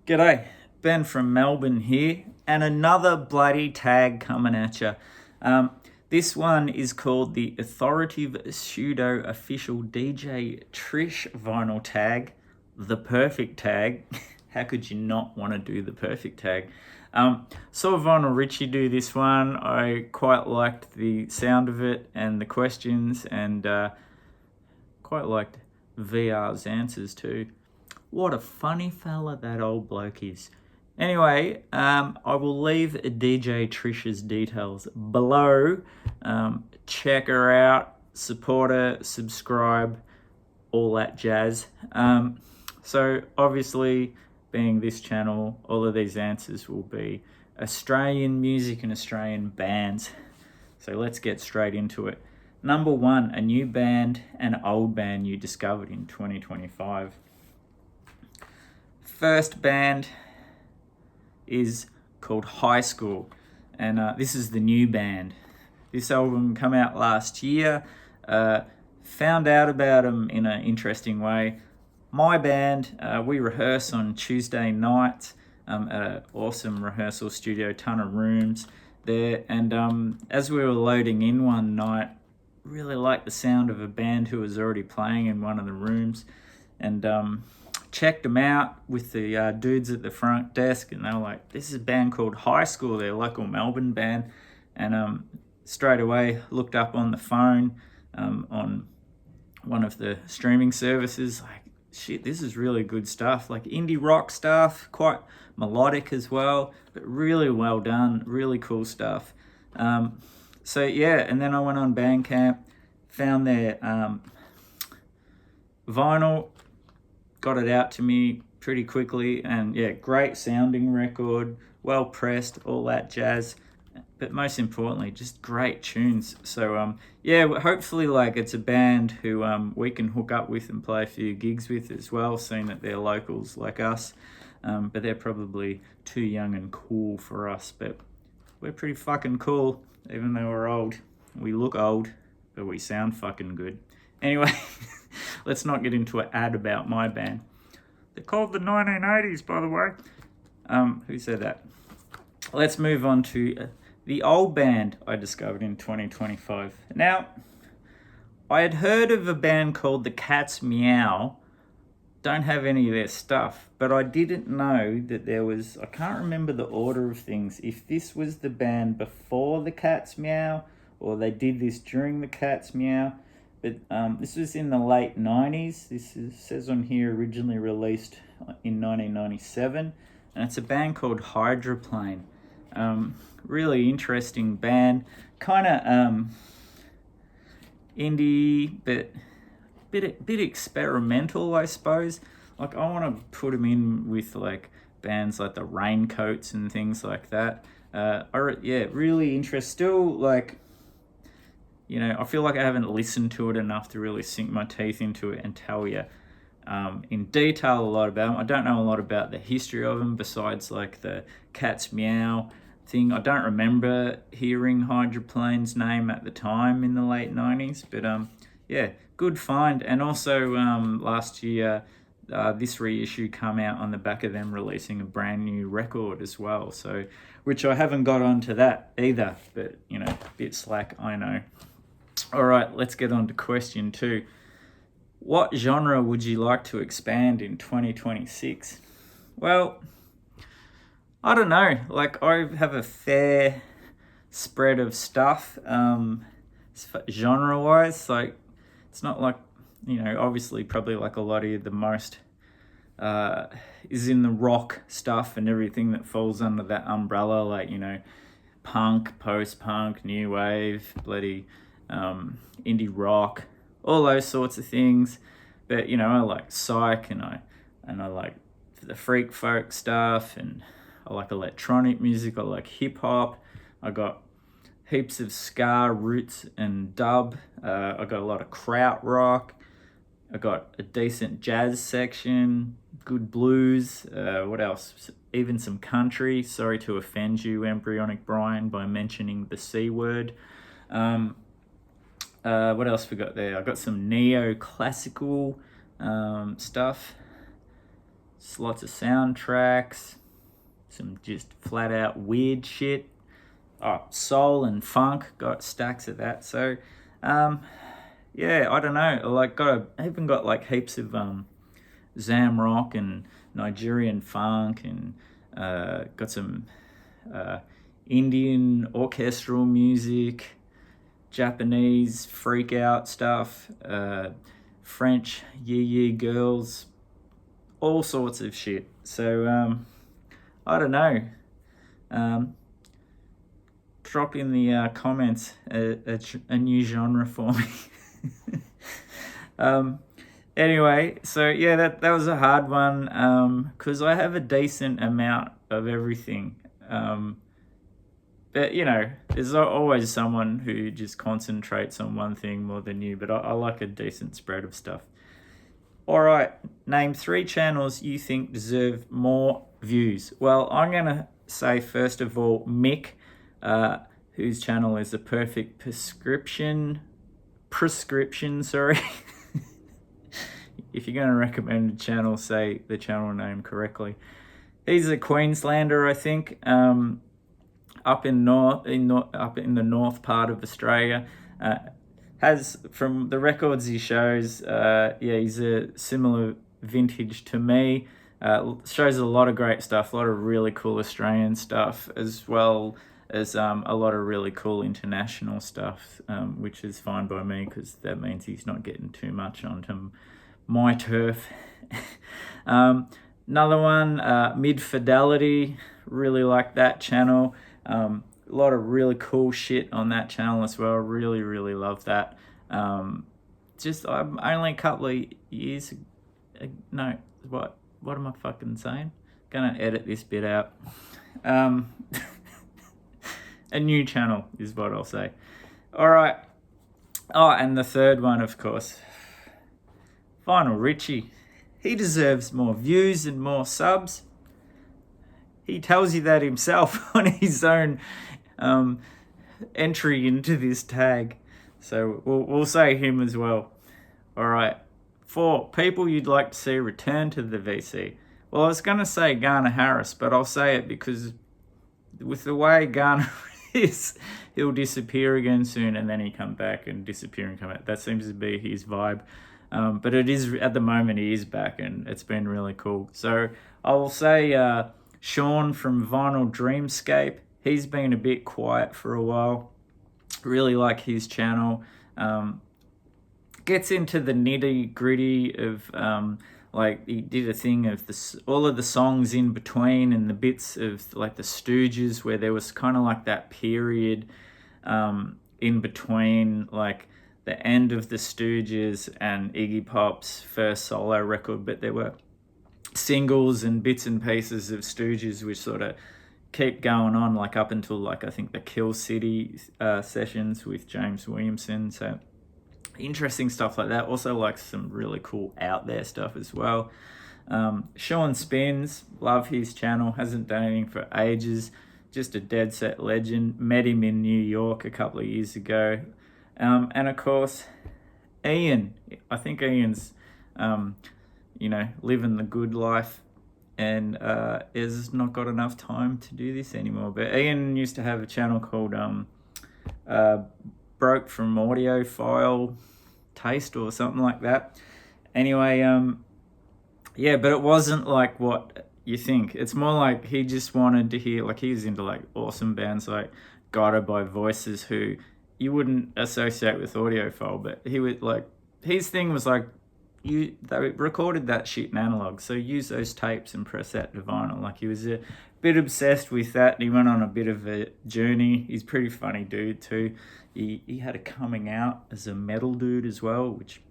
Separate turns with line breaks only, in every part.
G'day, Ben from Melbourne here, and another bloody tag coming at you. This one is called the Authoritative Pseudo-Official DJ Trish vinyl tag, the perfect tag. How could you not want to do the perfect tag? Saw vinyl Richie do this one. I quite liked the sound of it and the questions, and quite liked VR's answers too. What a funny fella that old bloke is. Anyway, I will leave DJ Trish's details below. Check her out, support her, subscribe, all that jazz. So obviously, being this channel, all of these answers will be Australian music and Australian bands. So let's get straight into it. Number one, a new band and old band you discovered in 2025. First band is called High School, and this is the new band. This album came out last year. Found out about them in an interesting way. My band, we rehearse on Tuesday nights at an awesome rehearsal studio, ton of rooms there. And as we were loading in one night, really liked the sound of a band who was already playing in one of the rooms, and checked them out with the dudes at the front desk, and they were like, this is a band called High School, their local Melbourne band. And straight away looked up on the phone on one of the streaming services, like, shit, this is really good stuff, like indie rock stuff, quite melodic as well, but really well done, really cool stuff. So yeah, and then I went on Bandcamp, found their vinyl, got it out to me pretty quickly, and yeah, great sounding record, well pressed, all that jazz, but most importantly, just great tunes. So yeah, hopefully like it's a band who we can hook up with and play a few gigs with as well, seeing that they're locals like us, but they're probably too young and cool for us, but we're pretty fucking cool, even though we're old. We look old, but we sound fucking good. Anyway, let's not get into an ad about my band. They're called the 1980s, by the way. Who said that? Let's move on to the old band I discovered in 2025. Now, I had heard of a band called the Cat's Meow. Don't have any of their stuff, but I didn't know that there was, I can't remember the order of things, if this was the band before the Cat's Meow or they did this during the Cat's Meow. But this was in the late 90s. Says on here originally released in 1997. And it's a band called Hydroplane. Really interesting band. Kind of indie, but bit experimental, I suppose. Like, I want to put them in with like bands like the Raincoats and things like that. Really interesting. Still, like, you know, I feel like I haven't listened to it enough to really sink my teeth into it and tell you in detail a lot about them. I don't know a lot about the history of them besides like the Cat's Meow thing. I don't remember hearing Hydroplane's name at the time in the late 90s, but yeah, good find. And also last year, this reissue came out on the back of them releasing a brand new record as well, so which I haven't got onto that either, but you know, bit slack, I know. All right, let's get on to question 2. What genre would you like to expand in 2026? Well, I don't know. Like, I have a fair spread of stuff, genre-wise. Like, it's not like, you know, obviously probably like a lot of the most is in the rock stuff and everything that falls under that umbrella, like, you know, punk, post-punk, new wave, bloody indie rock, all those sorts of things. But you know, I like psych, and I like the freak folk stuff, and I like electronic music, I like hip hop, I got heaps of ska, roots and dub, I got a lot of kraut rock, I got a decent jazz section, good blues, what else, even some country. Sorry to offend you, Embryonic Brian, by mentioning the C word. What else we got there? I got some neoclassical stuff, lots of soundtracks, some just flat out weird shit. Soul and funk, got stacks of that. So, yeah, I don't know. Like, even got like heaps of Zam rock and Nigerian funk, and got some Indian orchestral music, Japanese freak out stuff, French yee girls, all sorts of shit. So I don't know. Drop in the comments a new genre for me. Anyway, so yeah, that was a hard one, because I have a decent amount of everything. But there's always someone who just concentrates on one thing more than you, but I like a decent spread of stuff. All right, name 3 channels you think deserve more views. Well, I'm going to say, first of all, Mick, whose channel is The Perfect Prescription, sorry. If you're going to recommend a channel, say the channel name correctly. He's a Queenslander, I think, up in the north part of Australia. Has, from the records he shows, he's a similar vintage to me. Shows a lot of great stuff, a lot of really cool Australian stuff, as well as a lot of really cool international stuff, which is fine by me, because that means he's not getting too much onto my turf. Another one, Mid Fidelity, really like that channel. A lot of really cool shit on that channel as well. Really love that. Just I'm only a couple of years. No, what am I fucking saying? Gonna edit this bit out. A new channel is what I'll say. All right. Oh, and the third one, of course, Final Richie. He deserves more views and more subs. He tells you that himself on his own entry into this tag. So we'll say him as well. All right. 4 people you'd like to see return to the VC. Well, I was going to say Garner Harris, but I'll say it because with the way Garner is, he'll disappear again soon, and then he come back and disappear and come back. That seems to be his vibe. But it is, at the moment, he is back, and it's been really cool. So I will say Sean from Vinyl Dreamscape. He's been a bit quiet for a while. Really like his channel. Gets into the nitty gritty of like, he did a thing of all of the songs in between, and the bits of like the Stooges, where there was kind of like that period in between, like the end of the Stooges and Iggy Pop's first solo record, but there were singles and bits and pieces of Stooges which sort of keep going on, like up until like I think the Kill City sessions with James Williamson. So interesting stuff like that. Also like some really cool out there stuff as well. Sean Spins, love his channel, hasn't done anything for ages, just a dead set legend. Met him in New York a couple of years ago. And of course Ian, I think Ian's living the good life, and has not got enough time to do this anymore. But Ian used to have a channel called Broke from Audiophile Taste or something like that. Anyway, but it wasn't like what you think. It's more like he just wanted to hear, like, he was into like awesome bands like Guided by Voices, who you wouldn't associate with audiophile, but he would like, his thing was like, they recorded that shit in analog, so use those tapes and press that to vinyl. Like, he was a bit obsessed with that, and he went on a bit of a journey. He's a pretty funny dude too. He had a coming out as a metal dude as well, which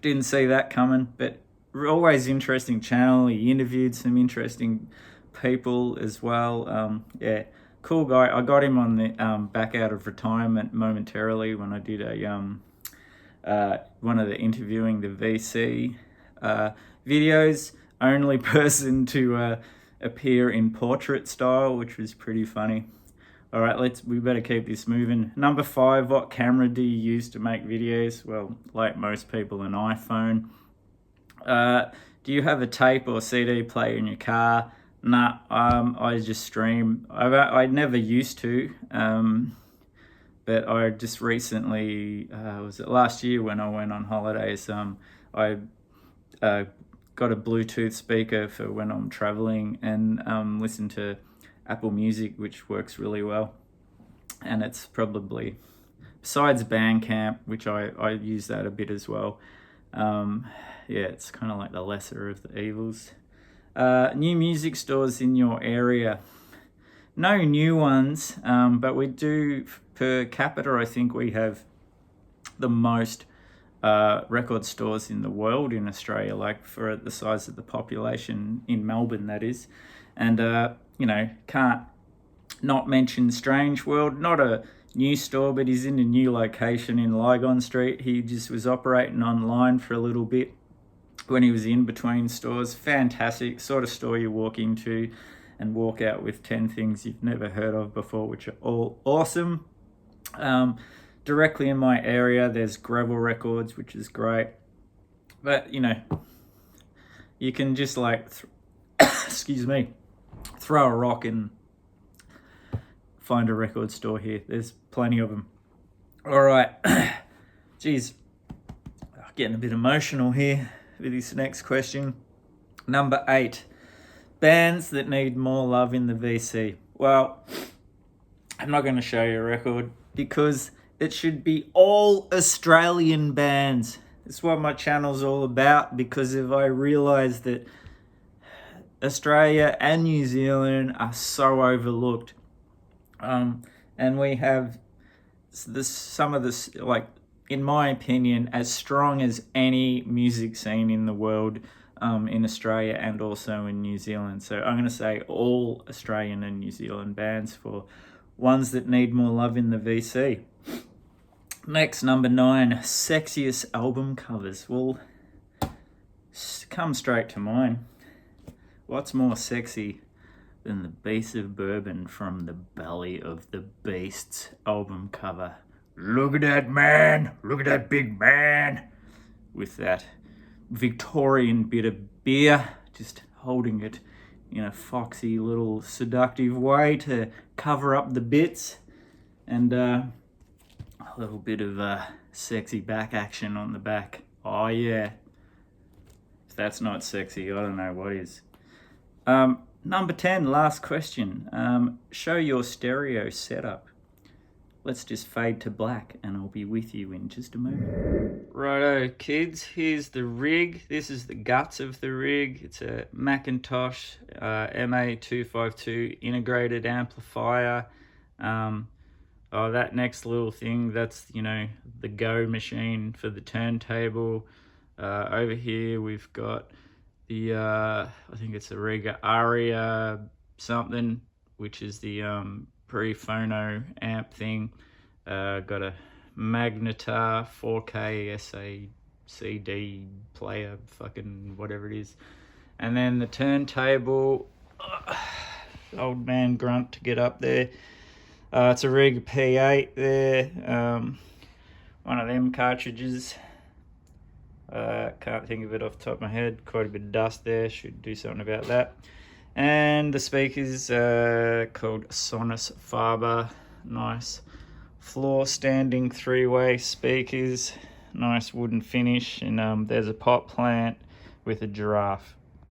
didn't see that coming, but always interesting channel. He interviewed some interesting people as well. Cool guy. I got him on the back out of retirement momentarily when I did one of the interviewing the VC videos. Only person to appear in portrait style, which was pretty funny. All right, we better keep this moving. Number 5, what camera do you use to make videos? Well, like most people, an iPhone. Do you have a tape or CD player in your car? Nah, I just stream. I never used to, but I just recently, was it last year when I went on holidays, I got a Bluetooth speaker for when I'm traveling and listen to Apple Music, which works really well. And it's probably, besides Bandcamp, which I use that a bit as well. Yeah, it's kind of like the lesser of the evils. New music stores in your area. No new ones, but we do, per capita, I think we have the most record stores in the world in Australia, like for the size of the population in Melbourne, that is. And, can't not mention Strange World, not a new store, but he's in a new location in Lygon Street. He just was operating online for a little bit when he was in between stores. Fantastic sort of store you walk into and walk out with 10 things you've never heard of before, which are all awesome. Directly in my area, there's Gravel Records, which is great. But, you can just excuse me, throw a rock and find a record store here. There's plenty of them. All right. Geez, getting a bit emotional here with this next question. Number 8, bands that need more love in the VC. Well, I'm not going to show you a record because it should be all Australian bands. It's what my channel's all about, because if I realise that Australia and New Zealand are so overlooked. And we have some of this, in my opinion, as strong as any music scene in the world, in Australia and also in New Zealand. So I'm going to say all Australian and New Zealand bands for ones that need more love in the VC. Next, number 9, sexiest album covers. Well, come straight to mind. What's more sexy than the Beast of Bourbon from the Belly of the Beasts album cover? Look at that man! Look at that big man! With that Victorian bit of beer, just holding it in a foxy little seductive way to cover up the bits, and a little bit of sexy back action on the back. Oh yeah. If that's not sexy, I don't know what is. Number 10, last question. Show your stereo setup. Let's just fade to black and I'll be with you in just a moment. Righto, kids, here's the rig. This is the guts of the rig. It's a Macintosh MA252 integrated amplifier. That next little thing, that's, the Go machine for the turntable. Over here we've got the, I think it's a Riga Aria something, which is the pre-phono amp thing. Got a Magnetar 4K SACD player, fucking whatever it is. And then the turntable, old man grunt to get up there. It's a Riga P8 there, one of them cartridges. Can't think of it off the top of my head. Quite a bit of dust there, should do something about that. And the speakers called Sonus Faber. Nice floor standing 3-way speakers, nice wooden finish, and there's a pot plant with a giraffe.